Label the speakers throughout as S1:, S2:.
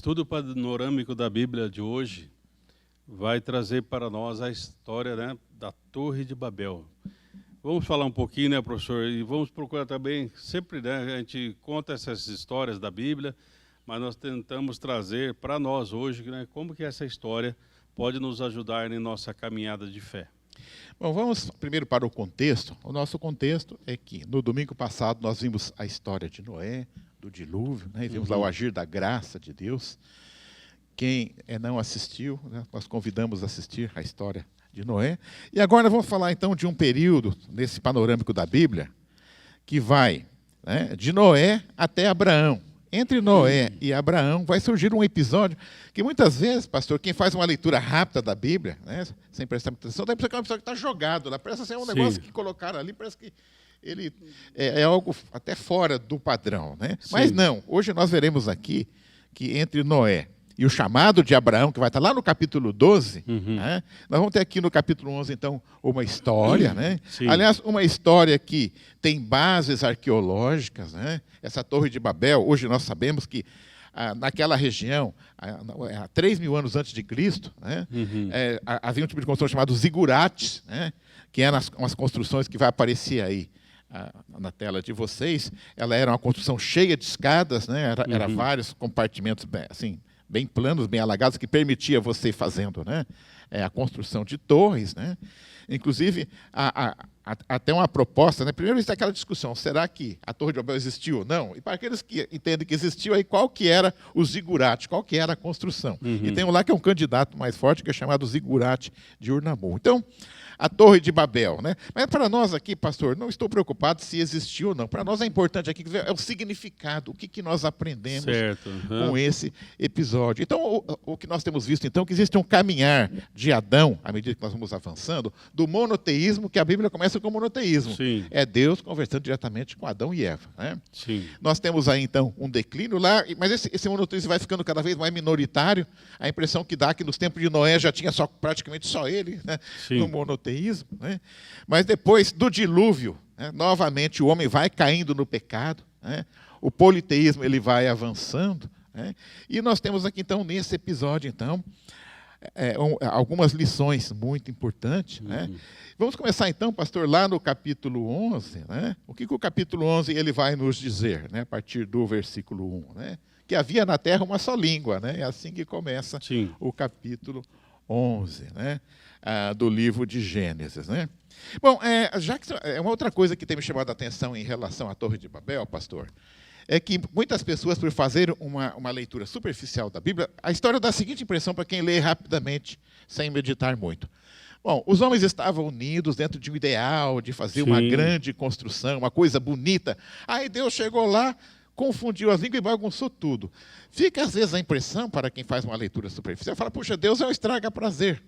S1: estudo panorâmico da Bíblia de hoje vai trazer para nós a história, né, da Torre de Babel. Vamos falar um pouquinho, né, professor? E vamos procurar também, sempre, né, a gente conta essas histórias da Bíblia, mas nós tentamos trazer para nós hoje, né, como que essa história pode nos ajudar em nossa caminhada de fé.
S2: Bom, vamos primeiro para o contexto. O nosso contexto é que no domingo passado nós vimos a história de Noé, do dilúvio, né, e vimos lá o agir da graça de Deus. Quem não assistiu, né, nós convidamos a assistir a história de Noé. E agora nós vamos falar então de um período, nesse panorâmico da Bíblia, que vai, né, de Noé até Abraão. Entre Noé e Abraão vai surgir um episódio que muitas vezes, pastor, quem faz uma leitura rápida da Bíblia, né, sem prestar muita atenção, dá a impressão que é uma pessoa que está jogado lá. Parece ser um negócio que colocaram ali, parece que ele é algo até fora do padrão, né? Mas não, hoje nós veremos aqui que entre Noé e o chamado de Abraão, que vai estar lá no capítulo 12, né? Nós vamos ter aqui no capítulo 11, então, uma história, né? Aliás, uma história que tem bases arqueológicas, né? Essa Torre de Babel, hoje nós sabemos que naquela região, há 3.000 anos antes de Cristo, né? Havia um tipo de construção chamado zigurates, né? Que eram umas construções que vai aparecer aí na tela de vocês. Ela era uma construção cheia de escadas, né? Era vários compartimentos assim, bem planos, bem alagados, que permitia você ir fazendo, né, a construção de torres, né? Inclusive, até uma proposta, né? Primeiro existe aquela discussão, será que a Torre de Babel existiu ou não? E para aqueles que entendem que existiu, aí qual que era o zigurate, qual que era a construção? E tem um lá que é um candidato mais forte, que é chamado zigurate de Ur-Nammu. Então, a Torre de Babel, né? Mas para nós aqui, pastor, não estou preocupado se existiu ou não. Para nós é importante aqui é o significado, o que nós aprendemos com esse episódio. Então, o que nós temos visto, então, que existe um caminhar de Adão, à medida que nós vamos avançando, do monoteísmo, que a Bíblia começa com o monoteísmo. É Deus conversando diretamente com Adão e Eva, né? Nós temos aí, então, um declínio lá, mas esse monoteísmo vai ficando cada vez mais minoritário. A impressão que dá que nos tempos de Noé já tinha praticamente só ele, né, no monoteísmo. Né? Mas depois do dilúvio, né, novamente o homem vai caindo no pecado, né? O politeísmo ele vai avançando, né? E nós temos aqui então nesse episódio então algumas lições muito importantes, né? Vamos começar então, pastor, lá no capítulo 11, né? O que o capítulo 11 ele vai nos dizer, né, a partir do versículo 1, né? Que havia na terra uma só língua, né? É assim que começa o capítulo 11, né, do livro de Gênesis, né? Bom, já que uma outra coisa que tem me chamado a atenção em relação à Torre de Babel, pastor, é que muitas pessoas, por fazer uma leitura superficial da Bíblia, a história dá a seguinte impressão para quem lê rapidamente, sem meditar muito. Bom, os homens estavam unidos dentro de um ideal de fazer uma grande construção, uma coisa bonita. Aí Deus chegou lá, confundiu as línguas e bagunçou tudo. Fica, às vezes, a impressão, para quem faz uma leitura superficial, fala, puxa, Deus é um estraga-prazer.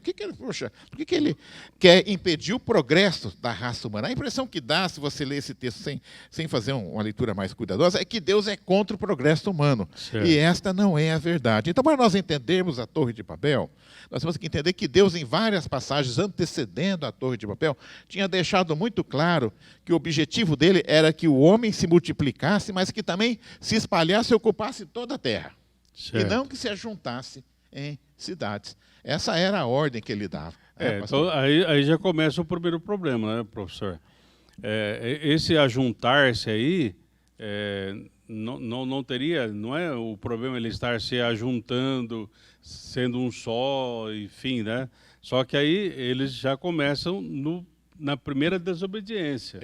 S2: Por que ele quer impedir o progresso da raça humana? A impressão que dá, se você ler esse texto sem fazer uma leitura mais cuidadosa, é que Deus é contra o progresso humano. E esta não é a verdade. Então, para nós entendermos a Torre de Babel, nós temos que entender que Deus, em várias passagens antecedendo a Torre de Babel, tinha deixado muito claro que o objetivo dele era que o homem se multiplicasse, mas que também se espalhasse e ocupasse toda a terra. E não que se ajuntasse em cidades. Essa era a ordem que ele dava.
S1: Então, aí já começa o primeiro problema, né, professor? Esse ajuntar-se aí, não teria, não é o problema ele estar se ajuntando, sendo um só, enfim, né? Só que aí eles já começam na primeira desobediência.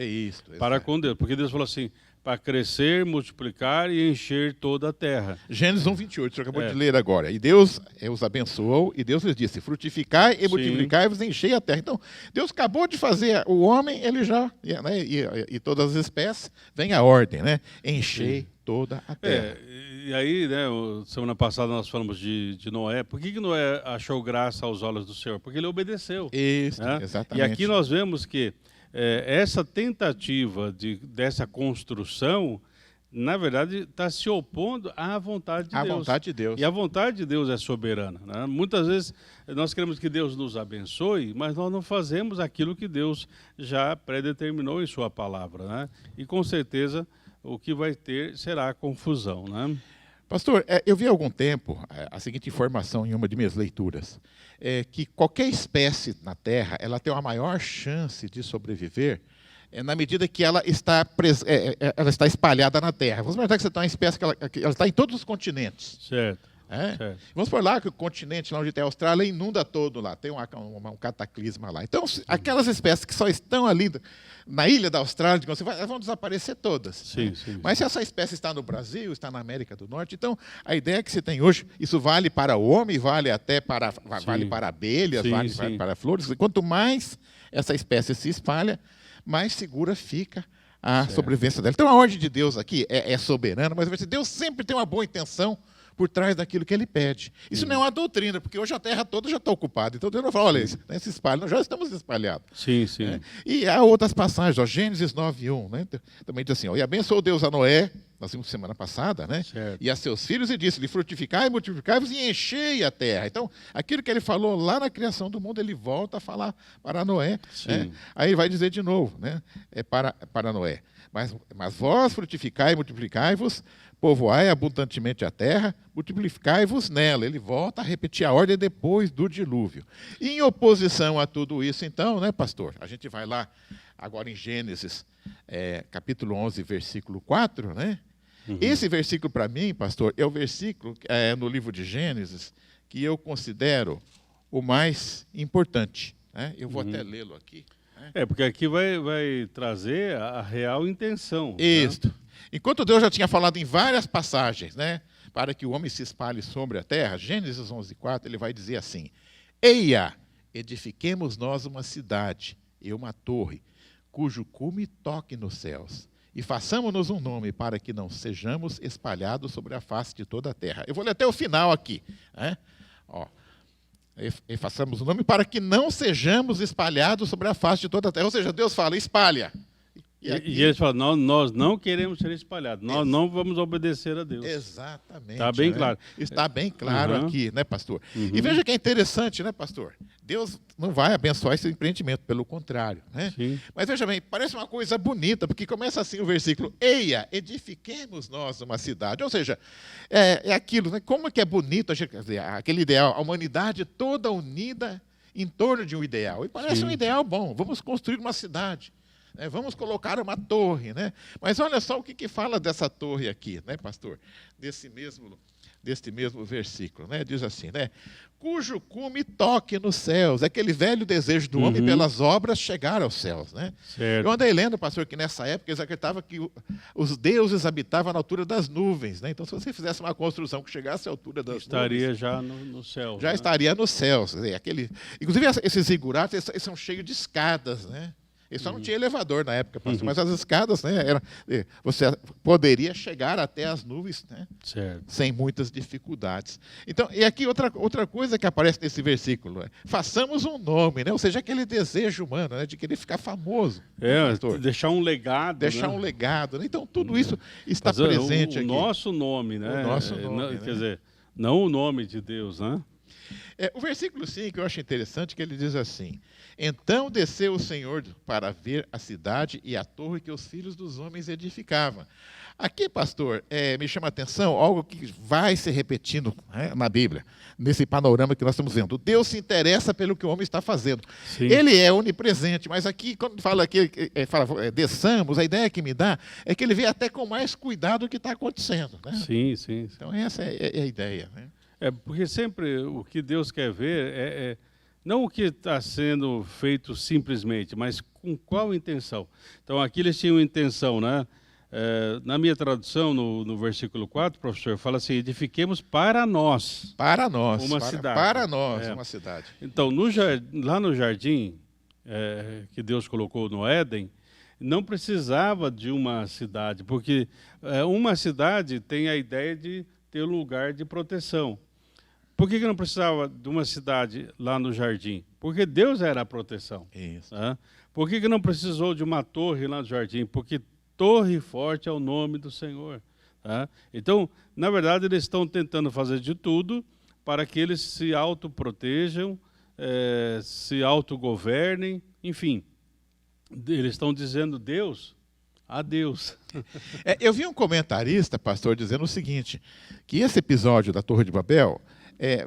S1: Para com Deus. Porque Deus falou assim, para crescer, multiplicar e encher toda a terra.
S2: Gênesis 1:28, o senhor acabou de ler agora. E Deus os abençoou, e Deus lhes disse, frutificai e multiplicai e vos enchei a terra. Então, Deus acabou de fazer o homem, ele já, né, e todas as espécies, vem a ordem, né? Enchei toda a terra.
S1: E aí, né, semana passada nós falamos de Noé. Por que Noé achou graça aos olhos do Senhor? Porque ele obedeceu.
S2: Né? Exatamente.
S1: E aqui nós vemos que essa tentativa dessa construção, na verdade, está se opondo à vontade de Deus.
S2: À vontade de Deus.
S1: E a vontade de Deus é soberana, né? Muitas vezes nós queremos que Deus nos abençoe, mas nós não fazemos aquilo que Deus já predeterminou em sua palavra, né? E com certeza o que vai ter será confusão, né?
S2: Pastor, eu vi há algum tempo a seguinte informação em uma de minhas leituras, que qualquer espécie na Terra ela tem uma maior chance de sobreviver na medida que ela está espalhada na Terra. Vamos imaginar que você tem uma espécie que ela está em todos os continentes.
S1: Certo.
S2: Certo. Vamos por lá que o continente lá onde tem a Austrália inunda todo lá, tem um cataclisma lá. Então, aquelas espécies que só estão ali na ilha da Austrália, elas vão desaparecer todas.
S1: Sim,
S2: né?
S1: sim.
S2: Mas se essa espécie está no Brasil, está na América do Norte, então a ideia que se tem hoje, isso vale para o homem, vale até para abelhas, vale para flores. Quanto mais essa espécie se espalha, mais segura fica a sobrevivência dela. Então a ordem de Deus aqui é soberana, mas Deus sempre tem uma boa intenção por trás daquilo que ele pede. Isso não é uma doutrina, porque hoje a terra toda já está ocupada. Então Deus não fala, olha, se espalha, nós já estamos espalhados.
S1: Sim, sim.
S2: Né? E há outras passagens, Gênesis 9:1, né? Também diz assim, e abençoou Deus a Noé, nós vimos semana passada, né? E a seus filhos e disse-lhe, frutificai, multiplicai-vos e enchei a terra. Então, aquilo que ele falou lá na criação do mundo, ele volta a falar para Noé. Né? Aí ele vai dizer de novo, né? Para Noé. Mas vós frutificai, multiplicai-vos, povoai abundantemente a terra, multiplicai-vos nela. Ele volta a repetir a ordem depois do dilúvio. E em oposição a tudo isso, então, né, pastor? A gente vai lá agora em Gênesis, capítulo 11, versículo 4, né? Esse versículo, para mim, pastor, é o versículo no livro de Gênesis que eu considero o mais importante. Né? Eu vou até lê-lo aqui.
S1: Porque aqui vai trazer a real intenção.
S2: Isso. Né? Enquanto Deus já tinha falado em várias passagens, né, para que o homem se espalhe sobre a terra, Gênesis 11:4, ele vai dizer assim, eia, edifiquemos nós uma cidade e uma torre, cujo cume toque nos céus, e façamos-nos um nome para que não sejamos espalhados sobre a face de toda a terra. Eu vou ler até o final aqui. Né? E façamos um nome para que não sejamos espalhados sobre a face de toda a terra. Ou seja, Deus fala, espalha.
S1: E eles falam, nós não queremos ser espalhados, nós não vamos obedecer a Deus.
S2: Exatamente.
S1: Está bem claro.
S2: Está bem claro aqui, né, pastor? E veja que é interessante, né, pastor? Deus não vai abençoar esse empreendimento, pelo contrário. Né?
S1: Sim.
S2: Mas veja bem, parece uma coisa bonita, porque começa assim o versículo, eia, edifiquemos nós uma cidade. Ou seja, é aquilo, né? Como que é bonito, aquele ideal, a humanidade toda unida em torno de um ideal. E parece um ideal bom, vamos construir uma cidade. Vamos colocar uma torre, né? Mas olha só o que fala dessa torre aqui, né, pastor? Deste mesmo versículo, né? Diz assim, né? Cujo cume toque nos céus. É aquele velho desejo do homem pelas obras chegar aos céus, né?
S1: Certo.
S2: Eu andei lendo, pastor, que nessa época eles acreditavam que os deuses habitavam na altura das nuvens, né? Então, se você fizesse uma construção que chegasse à altura das
S1: estaria
S2: nuvens,
S1: já no céu.
S2: já estaria nos céus. Inclusive, esses zigurates são cheios de escadas, né? E só não tinha elevador na época, pastor, mas as escadas, né, você poderia chegar até as nuvens, né, sem muitas dificuldades. Então, e aqui outra coisa que aparece nesse versículo, façamos um nome, né, ou seja, aquele desejo humano, né, de querer ficar famoso.
S1: Deixar um legado.
S2: Deixar um legado. Né? Então, tudo isso está presente aqui.
S1: O nosso nome, né?
S2: O nosso nome, né?
S1: Quer dizer, não o nome de Deus, né?
S2: O versículo 5 eu acho interessante, que ele diz assim, então desceu o Senhor para ver a cidade e a torre que os filhos dos homens edificavam. Aqui, pastor, me chama a atenção algo que vai se repetindo, né, na Bíblia, nesse panorama que nós estamos vendo. Deus se interessa pelo que o homem está fazendo. Sim. Ele é onipresente, mas aqui, quando fala desçamos, a ideia que me dá é que ele vê até com mais cuidado o que está acontecendo. Né?
S1: Sim, sim.
S2: Então, essa é a ideia. Né?
S1: Porque sempre o que Deus quer ver não o que está sendo feito simplesmente, mas com qual intenção. Então, aqui eles tinham intenção, né? Na minha tradução, no versículo 4, professor, fala assim, edifiquemos para nós.
S2: Para nós.
S1: Uma cidade.
S2: Para nós, uma cidade.
S1: Então, lá no jardim que Deus colocou no Éden, não precisava de uma cidade, porque uma cidade tem a ideia de ter um lugar de proteção. Por que não precisava de uma cidade lá no jardim? Porque Deus era a proteção.
S2: Isso.
S1: Tá? Por que não precisou de uma torre lá no jardim? Porque torre forte é o nome do Senhor. Tá? Então, na verdade, eles estão tentando fazer de tudo para que eles se autoprotejam, se autogovernem, enfim. Eles estão dizendo, Deus, a Deus.
S2: Eu vi um comentarista, pastor, dizendo o seguinte, que esse episódio da Torre de Babel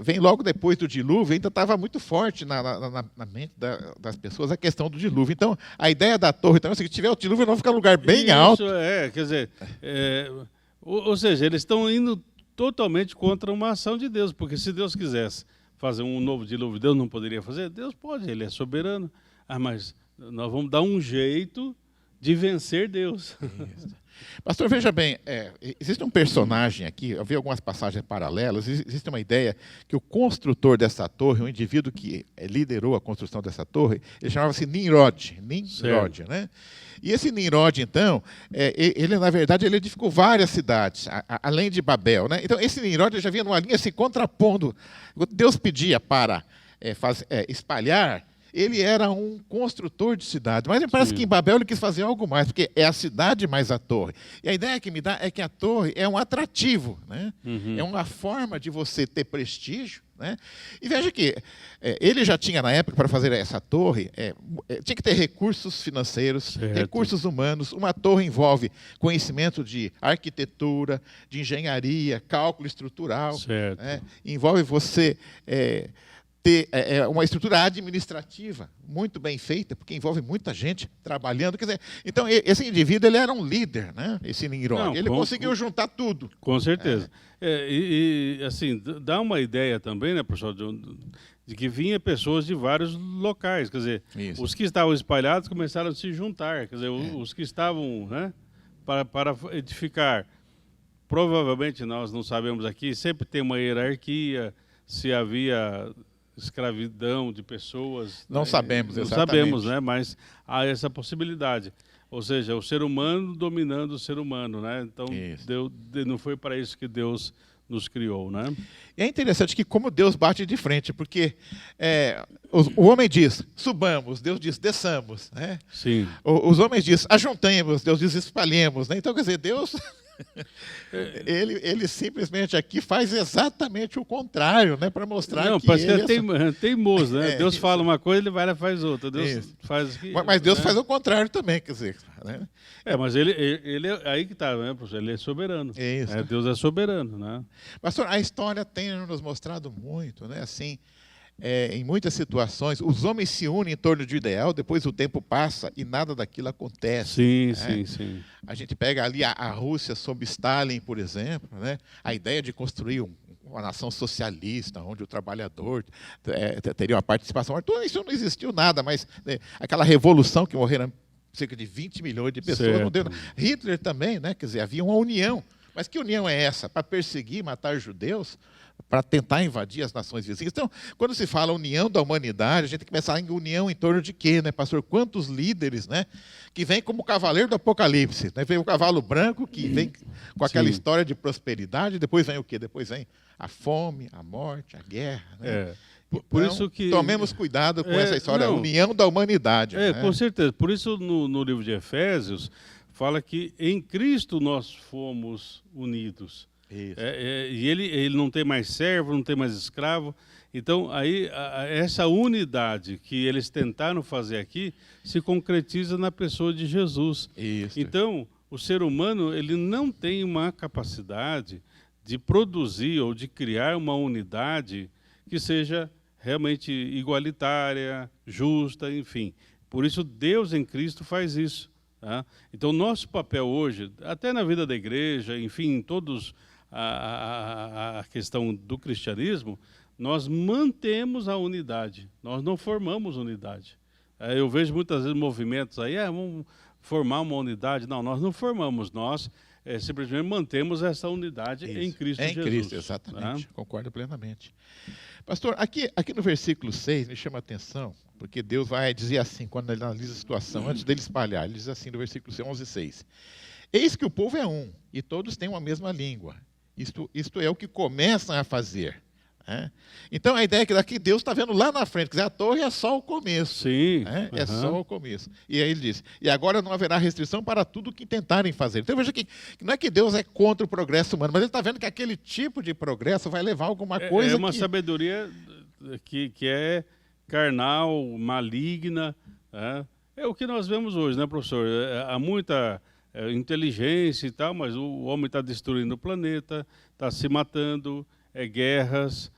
S2: vem logo depois do dilúvio, ainda estava muito forte na mente das pessoas a questão do dilúvio. Então, a ideia da torre, então, se tiver o dilúvio, não fica um lugar bem alto.
S1: Quer dizer, ou seja, eles estão indo totalmente contra uma ação de Deus, porque se Deus quisesse fazer um novo dilúvio, Deus não poderia fazer? Deus pode, ele é soberano. Mas nós vamos dar um jeito de vencer Deus.
S2: Isso. Pastor, veja bem, existe um personagem aqui, eu vi algumas passagens paralelas, existe uma ideia que o construtor dessa torre, um indivíduo que liderou a construção dessa torre, ele chamava-se Nimrod, né? E esse Nimrod, então, ele na verdade ele edificou várias cidades, além de Babel, né? Então esse Nimrod já vinha numa linha se contrapondo. Deus pedia para espalhar. Ele era um construtor de cidade, mas me parece que em Babel ele quis fazer algo mais, porque é a cidade mais a torre. E a ideia que me dá é que a torre é um atrativo, né? É uma forma de você ter prestígio, né? E veja que ele já tinha, na época, para fazer essa torre, tinha que ter recursos financeiros, recursos humanos. Uma torre envolve conhecimento de arquitetura, de engenharia, cálculo estrutural. Né? Envolve você ter uma estrutura administrativa muito bem feita, porque envolve muita gente trabalhando. Quer dizer, então, esse indivíduo ele era um líder, né? Esse Nimrod. Ele conseguiu juntar tudo.
S1: Com certeza. E assim, dá uma ideia também, né, professor, de que vinha pessoas de vários locais. Quer dizer, os que estavam espalhados começaram a se juntar. Quer dizer, os que estavam, né, para edificar. Provavelmente, nós não sabemos aqui, sempre tem uma hierarquia, se havia escravidão de pessoas.
S2: Não sabemos exatamente.
S1: Não sabemos, né? Mas há essa possibilidade. Ou seja, o ser humano dominando o ser humano, né? Então, não foi para isso que Deus nos criou, né?
S2: E é interessante que como Deus bate de frente, porque o homem diz, subamos, Deus diz, desçamos, né?
S1: Sim.
S2: Os homens dizem, ajuntemos, Deus diz, espalhemos, né? Então, quer dizer, Deus... ele simplesmente aqui faz exatamente o contrário, né, para mostrar que
S1: parece
S2: ele
S1: que é teimoso, né? Deus fala uma coisa, ele vai lá e faz outra. Deus faz aqui,
S2: mas Deus faz o contrário também, quer dizer, né?
S1: Mas ele aí que está, né, professor? Ele é soberano. Deus é soberano, né?
S2: Pastor, a história tem nos mostrado muito, né? Assim, em muitas situações, os homens se unem em torno de um ideal, depois o tempo passa e nada daquilo acontece.
S1: Sim.
S2: A gente pega ali a Rússia sob Stalin, por exemplo, né? A ideia de construir uma nação socialista, onde o trabalhador teria uma participação. Tudo isso não existiu nada, mas aquela revolução que morreram cerca de 20 milhões de pessoas, não deu. Hitler também, né? Quer dizer, havia uma união. Mas que união é essa? Para perseguir, matar judeus? Para tentar invadir as nações vizinhas. Então, quando se fala união da humanidade, a gente tem que pensar em união em torno de quê, né, pastor? Quantos líderes, né, que vêm como o cavaleiro do Apocalipse, né? Vem o cavalo branco, que vem com aquela história de prosperidade, depois vem o quê? Depois vem a fome, a morte, a guerra, né?
S1: Por isso que
S2: tomemos cuidado com essa história, a união da humanidade. Né?
S1: Com certeza. Por isso, no livro de Efésios, fala que em Cristo nós fomos unidos. E ele não tem mais servo, não tem mais escravo. Então, aí, essa unidade que eles tentaram fazer aqui se concretiza na pessoa de Jesus. Então, o ser humano ele não tem uma capacidade de produzir ou de criar uma unidade que seja realmente igualitária, justa, enfim. Por isso, Deus em Cristo faz isso. Tá? Então, nosso papel hoje, até na vida da igreja, enfim, em todos... A questão do cristianismo, nós mantemos a unidade, nós não formamos unidade. Eu vejo muitas vezes movimentos aí, vamos formar uma unidade. Não, nós não formamos, nós simplesmente mantemos essa unidade em Cristo Jesus. Em Cristo,
S2: exatamente, concordo plenamente. Pastor, aqui no versículo 6 me chama a atenção, porque Deus vai dizer assim, quando ele analisa a situação, antes dele espalhar, ele diz assim no versículo 11:6, eis que o povo é um, e todos têm uma mesma língua. Isto é o que começam a fazer. Né? Então, a ideia é que daqui Deus está vendo lá na frente. Quer dizer, a torre é só o começo. Né? É só o começo. E aí ele diz, e agora não haverá restrição para tudo o que tentarem fazer. Então, veja que não é que Deus é contra o progresso humano, mas ele está vendo que aquele tipo de progresso vai levar a alguma coisa.
S1: É uma sabedoria que é carnal, maligna. É o que nós vemos hoje, né, professor? Há muita inteligência e tal, mas o homem está destruindo o planeta, está se matando, guerras,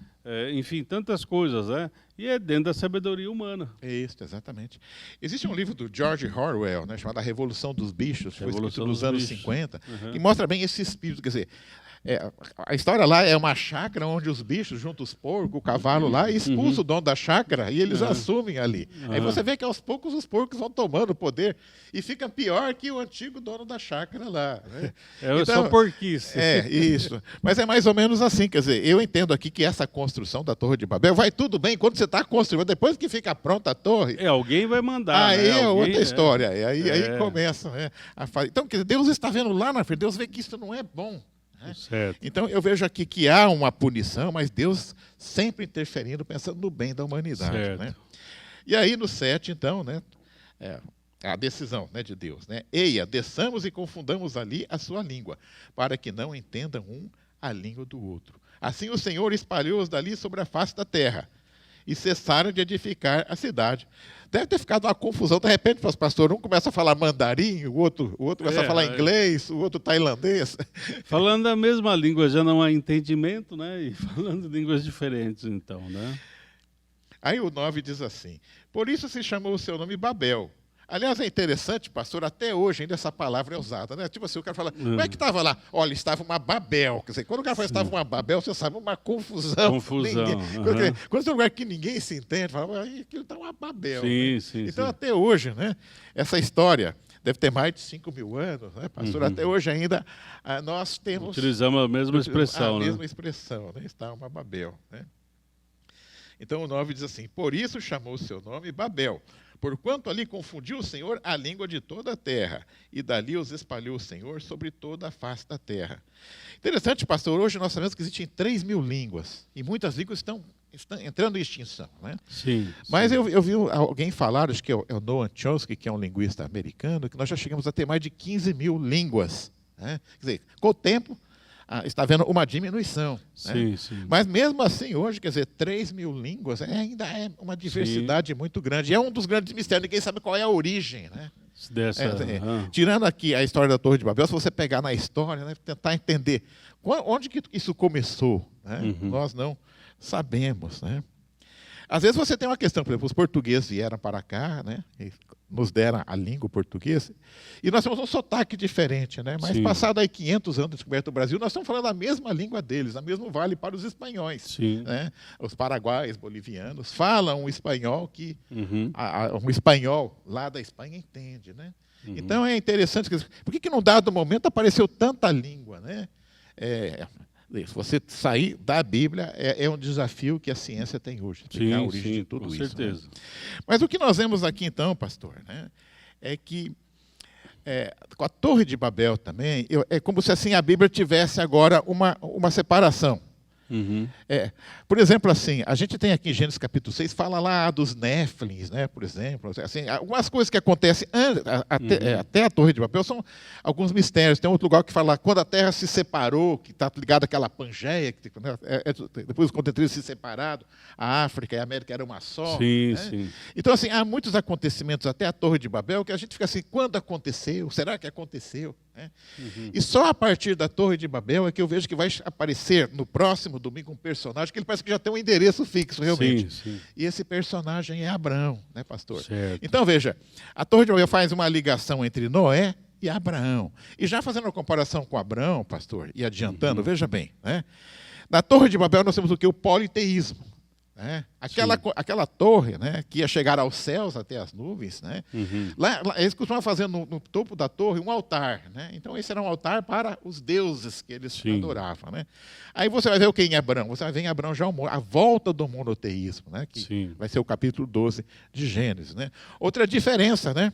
S1: enfim, tantas coisas, né? E é dentro da sabedoria humana.
S2: Isso, exatamente. Existe um livro do George Orwell, né, chamado A Revolução dos Bichos, que foi escrito
S1: Revolução
S2: nos
S1: dos
S2: anos
S1: Bichos.
S2: 50,
S1: Uhum.
S2: que mostra bem esse espírito. Quer dizer, a história lá é uma chácara onde os bichos juntam os porcos, o cavalo lá, e expulsam o dono da chácara e eles assumem ali. Aí você vê que aos poucos os porcos vão tomando o poder e fica pior que o antigo dono da chácara lá. Né?
S1: Só porquice.
S2: Isso. Mas é mais ou menos assim, quer dizer, eu entendo aqui que essa construção da Torre de Babel vai tudo bem quando você está construindo, depois que fica pronta a torre,
S1: Alguém vai mandar.
S2: aí
S1: né?
S2: é
S1: Alguém,
S2: outra história. Aí começa, né, a fazer. Então, quer dizer, Deus está vendo lá na frente, Deus vê que isso não é bom. Né?
S1: Certo.
S2: Então, eu vejo aqui que há uma punição, mas Deus sempre interferindo, pensando no bem da humanidade.
S1: Certo.
S2: Né? E aí, no 7, então, né, a decisão, né, de Deus. Né? Eia, desçamos e confundamos ali a sua língua, para que não entendam um a língua do outro. Assim o Senhor espalhou-os dali sobre a face da terra, e cessaram de edificar a cidade. Deve ter ficado uma confusão. De repente, o pastor, um começa a falar mandarim, o outro começa a falar inglês, o outro tailandês.
S1: Falando a mesma língua já não há entendimento, né? E falando línguas diferentes, então, né?
S2: Aí o 9 diz assim: por isso se chamou o seu nome Babel. Aliás, é interessante, pastor, até hoje ainda essa palavra é usada, né? Tipo assim, o cara fala, como é que estava lá? Olha, estava uma Babel. Quer dizer, quando o cara fala estava uma Babel, você sabe, uma confusão. Quando tem um lugar que ninguém se entende, fala, aquilo está uma Babel.
S1: Sim,
S2: né?
S1: sim,
S2: então,
S1: sim.
S2: até hoje, né? Essa história deve ter mais de 5.000 anos, né, pastor? Até hoje ainda nós temos...
S1: Utilizamos a mesma expressão,
S2: A
S1: né?
S2: mesma expressão, né? Está uma Babel, né? Então o 9 diz assim, por isso chamou o seu nome Babel, porquanto ali confundiu o Senhor a língua de toda a terra, e dali os espalhou o Senhor sobre toda a face da terra. Interessante, pastor, hoje nós sabemos que existem 3.000 línguas, e muitas línguas estão entrando em extinção. Né?
S1: Sim.
S2: Mas eu vi alguém falar, acho que é o Noam Chomsky, que é um linguista americano, que nós já chegamos a ter mais de 15.000 línguas. Né? Quer dizer, com o tempo, está havendo uma diminuição.
S1: Sim,
S2: né?
S1: sim.
S2: Mas mesmo assim, hoje, quer dizer, 3.000 línguas ainda é uma diversidade muito grande. E é um dos grandes mistérios, ninguém sabe qual é a origem. Né? Tirando aqui a história da Torre de Babel, se você pegar na história, né, tentar entender onde que isso começou, né? Nós não sabemos. Né? Às vezes você tem uma questão, por exemplo, os portugueses vieram para cá, né, e nos deram a língua portuguesa, e nós temos um sotaque diferente, né? Mas passado aí 500 anos de descoberta do Brasil, nós estamos falando a mesma língua deles, a mesmo vale para os espanhóis.
S1: Sim.
S2: Né? Os paraguaios, bolivianos, falam um espanhol que um espanhol lá da Espanha entende. Né? Então é interessante, por que num dado momento apareceu tanta língua? Né? Você sair da Bíblia é um desafio que a ciência tem hoje, explicar a origem de tudo
S1: com
S2: isso.
S1: certeza.
S2: Né? Mas o que nós vemos aqui, então, pastor, né, é que com a Torre de Babel também, é como se assim a Bíblia tivesse agora uma separação. Por exemplo, assim, a gente tem aqui em Gênesis capítulo 6, fala lá dos Néfilins, né, por exemplo. Assim, algumas coisas que acontecem até a Torre de Babel são alguns mistérios. Tem outro lugar que fala quando a terra se separou, que está ligado àquela Pangeia, que, né, depois os continentes se separaram, a África e a América eram uma só.
S1: Sim,
S2: né?
S1: sim.
S2: Então, assim, há muitos acontecimentos até a Torre de Babel que a gente fica assim, quando aconteceu? Será que aconteceu? Né? E só a partir da Torre de Babel é que eu vejo que vai aparecer no próximo domingo um personagem que ele parece que já tem um endereço fixo, realmente.
S1: Sim.
S2: E esse personagem é Abraão, né, pastor?
S1: Certo.
S2: Então, veja, a Torre de Babel faz uma ligação entre Noé e Abraão. E já fazendo uma comparação com Abraão, pastor, e adiantando, veja bem, né? Na Torre de Babel nós temos o que? O politeísmo. Né? Aquela torre, né, que ia chegar aos céus, até as nuvens, né? Lá, eles costumavam fazer no topo da torre um altar. Né? Então, esse era um altar para os deuses que eles adoravam. Né? Aí você vai ver o que em Abraão? Você vai ver em Abraão já a volta do monoteísmo, né? Que vai ser o capítulo 12 de Gênesis. Né? Outra diferença, né?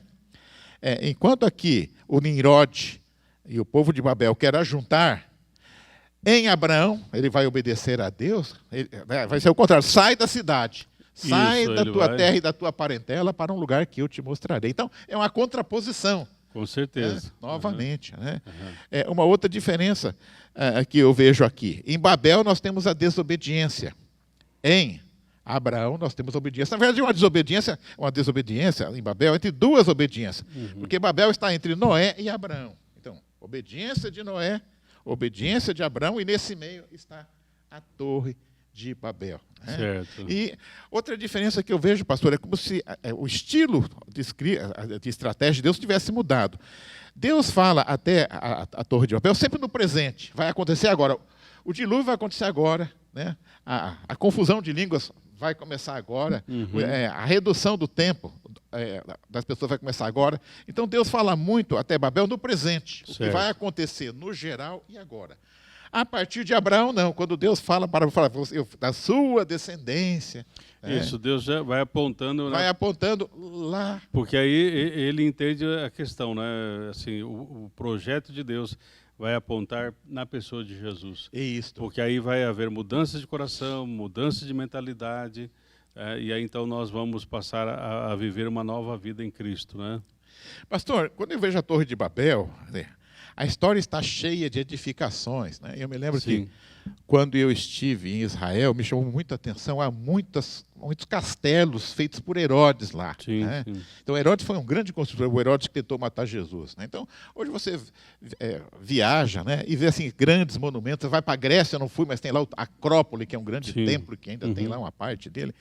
S2: Enquanto aqui o Nimrod e o povo de Babel querem juntar, em Abraão, ele vai obedecer a Deus, vai ser o contrário, sai da cidade, sai da tua terra e da tua parentela para um lugar que eu te mostrarei. Então, é uma contraposição.
S1: Com certeza.
S2: Né? Novamente. Né? Uma outra diferença que eu vejo aqui. Em Babel, nós temos a desobediência. Em Abraão, nós temos a obediência. Na verdade, uma desobediência em Babel entre duas obediências. Porque Babel está entre Noé e Abraão. Obediência de Noé, obediência de Abraão, e nesse meio está a Torre de Babel. Né?
S1: Certo.
S2: E outra diferença que eu vejo, pastor, é como se o estilo de estratégia de Deus tivesse mudado. Deus fala até a Torre de Babel sempre no presente, vai acontecer agora. O dilúvio vai acontecer agora, né? A confusão de línguas vai começar agora, a redução do tempo das pessoas vai começar agora. Então Deus fala muito até Babel no presente, o que vai acontecer no geral e agora. A partir de Abraão, não. Quando Deus fala da sua descendência.
S1: Isso, Deus já vai apontando.
S2: Vai apontando lá.
S1: Porque aí ele entende a questão, né? Assim, o projeto de Deus vai apontar na pessoa de Jesus.
S2: Isso.
S1: Porque aí vai haver mudança de coração, mudança de mentalidade, e aí então nós vamos passar a viver uma nova vida em Cristo, né?
S2: Pastor, quando eu vejo a Torre de Babel, a história está cheia de edificações. Né? Eu me lembro que, quando eu estive em Israel, me chamou muita atenção, há muitos castelos feitos por Herodes lá.
S1: Sim,
S2: né?
S1: sim.
S2: Então, Herodes foi um grande construtor, o Herodes que tentou matar Jesus. Né? Então, hoje você viaja, né, e vê assim, grandes monumentos. Você vai para a Grécia, eu não fui, mas tem lá a Acrópole, que é um grande templo, que ainda tem lá uma parte dele.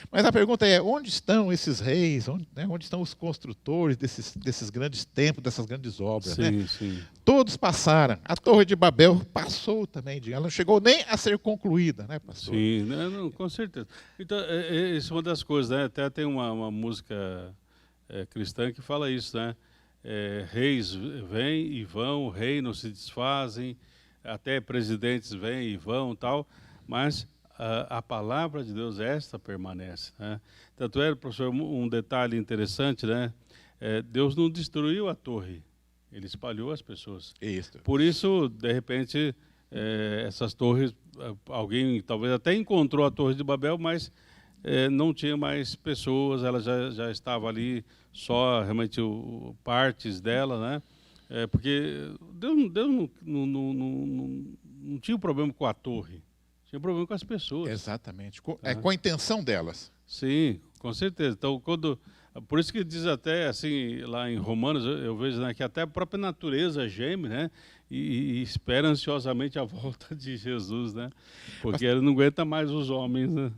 S2: Mas a pergunta é, onde estão esses reis? Onde estão os construtores desses grandes templos, dessas grandes obras?
S1: Sim,
S2: né?
S1: sim.
S2: Todos passaram. A Torre de Babel passou também. Ela não chegou nem a ser concluída, né, pastor?
S1: Sim, não, com certeza. Então, isso é uma das coisas, né? Até tem uma música cristã que fala isso, né? Reis vêm e vão, reinos se desfazem, até presidentes vêm e vão, tal, mas a palavra de Deus, esta permanece, né? Tanto é, professor, um detalhe interessante, né? Deus não destruiu a torre, ele espalhou as pessoas.
S2: Isso.
S1: Por isso, de repente, essas torres, alguém talvez até encontrou a Torre de Babel, mas não tinha mais pessoas, ela já estava ali, só realmente partes dela, né? Porque Deus não tinha um problema com a torre, tinha um problema com as pessoas.
S2: Exatamente, com a intenção delas.
S1: Sim, com certeza. Então, por isso que diz até, assim, lá em Romanos, eu vejo, né, que até a própria natureza geme, né, e espera ansiosamente a volta de Jesus, né, porque ele não aguenta mais os homens, né.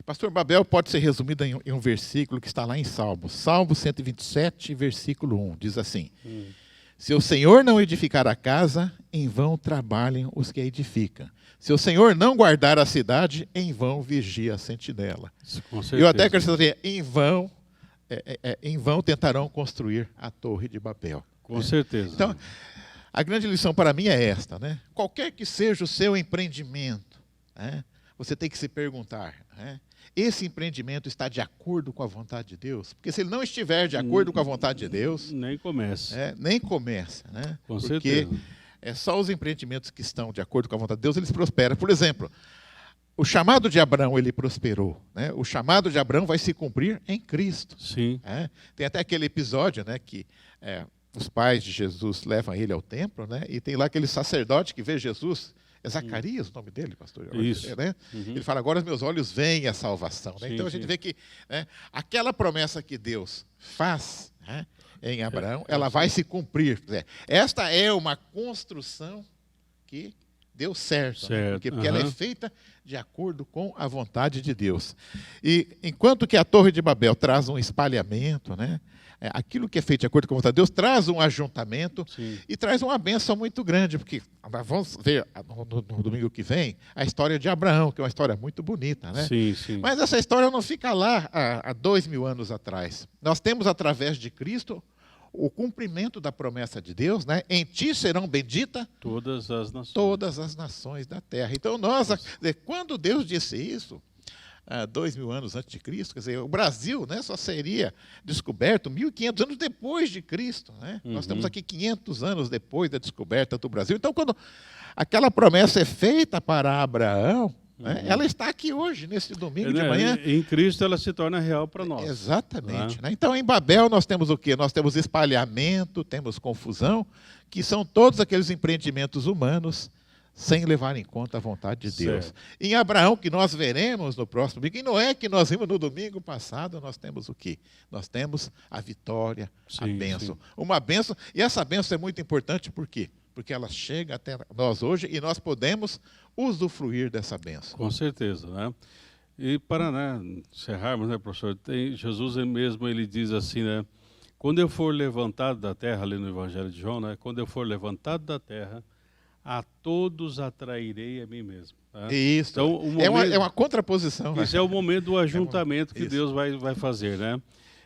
S2: Pastor, Babel pode ser resumida em um versículo que está lá em Salmos. Salmo 127, versículo 1, diz assim: Se o Senhor não edificar a casa, em vão trabalham os que a edificam. Se o Senhor não guardar a cidade, em vão vigia a sentinela.
S1: Com certeza.
S2: Eu até acrescentaria, em vão tentarão construir a Torre de Babel.
S1: Com certeza.
S2: Então, a grande lição para mim é esta, né? Qualquer que seja o seu empreendimento, né, você tem que se perguntar, né, esse empreendimento está de acordo com a vontade de Deus? Porque se ele não estiver de acordo com a vontade de Deus,
S1: nem começa.
S2: Nem começa, né?
S1: Com
S2: Porque
S1: certeza.
S2: Só os empreendimentos que estão de acordo com a vontade de Deus, eles prosperam. Por exemplo, o chamado de Abraão, ele prosperou. Né? O chamado de Abraão vai se cumprir em Cristo.
S1: Sim.
S2: Tem até aquele episódio, né, que os pais de Jesus levam ele ao templo, né, e tem lá aquele sacerdote que vê Jesus. É Zacarias o nome dele, pastor?
S1: Isso.
S2: Né? Ele fala, agora os meus olhos veem a salvação. Né?
S1: Sim,
S2: então a gente vê que, né, aquela promessa que Deus faz, né, em Abraão, ela vai se cumprir. Esta é uma construção que deu certo. Né? Porque ela é feita de acordo com a vontade de Deus. E enquanto que a Torre de Babel traz um espalhamento, né, aquilo que é feito de acordo com a vontade de Deus traz um ajuntamento.
S1: Sim.
S2: E traz uma bênção muito grande, porque vamos ver no domingo que vem a história de Abraão, que é uma história muito bonita, né?
S1: Sim, sim.
S2: Mas essa história não fica lá há 2000 anos atrás. Nós temos, através de Cristo, o cumprimento da promessa de Deus, né? Em ti serão benditas todas as nações da terra. Então, quando Deus disse isso, 2000 anos antes de Cristo, quer dizer, o Brasil, né, só seria descoberto 1500 anos depois de Cristo. Né? Nós estamos aqui 500 anos depois da descoberta do Brasil. Então, quando aquela promessa é feita para Abraão, né, ela está aqui hoje, nesse domingo de manhã.
S1: Em Cristo ela se torna real para nós.
S2: Exatamente. Né? Então, em Babel, nós temos o quê? Nós temos espalhamento, temos confusão, que são todos aqueles empreendimentos humanos sem levar em conta a vontade de Deus.
S1: Certo.
S2: Em Abraão, que nós veremos no próximo domingo, e Noé, que nós vimos no domingo passado, nós temos o quê? Nós temos a vitória, a
S1: Sim,
S2: bênção.
S1: sim.
S2: Uma bênção, e essa bênção é muito importante, por quê? Porque ela chega até nós hoje e nós podemos usufruir dessa bênção.
S1: Com certeza, né? E para, né, encerrarmos, né, professor, Jesus mesmo, ele diz assim, né? Quando eu for levantado da terra, ali no Evangelho de João, né? Quando eu for levantado da terra, a todos atrairei a mim mesmo. Né?
S2: Isso.
S1: Então, o
S2: É
S1: momento,
S2: uma contraposição.
S1: esse é o momento do ajuntamento que
S2: Isso.
S1: Deus vai fazer, né?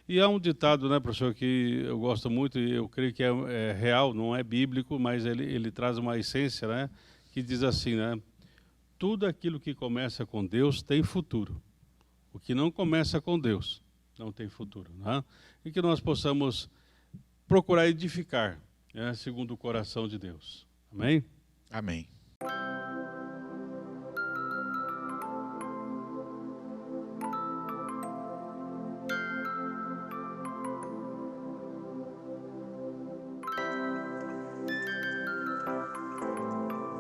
S1: E há um ditado, né, professor, que eu gosto muito e eu creio que é real, não é bíblico, mas ele traz uma essência, né? Que diz assim, né? Tudo aquilo que começa com Deus tem futuro. O que não começa com Deus não tem futuro, né? E que nós possamos procurar edificar, né, segundo o coração de Deus. Amém?
S2: Amém.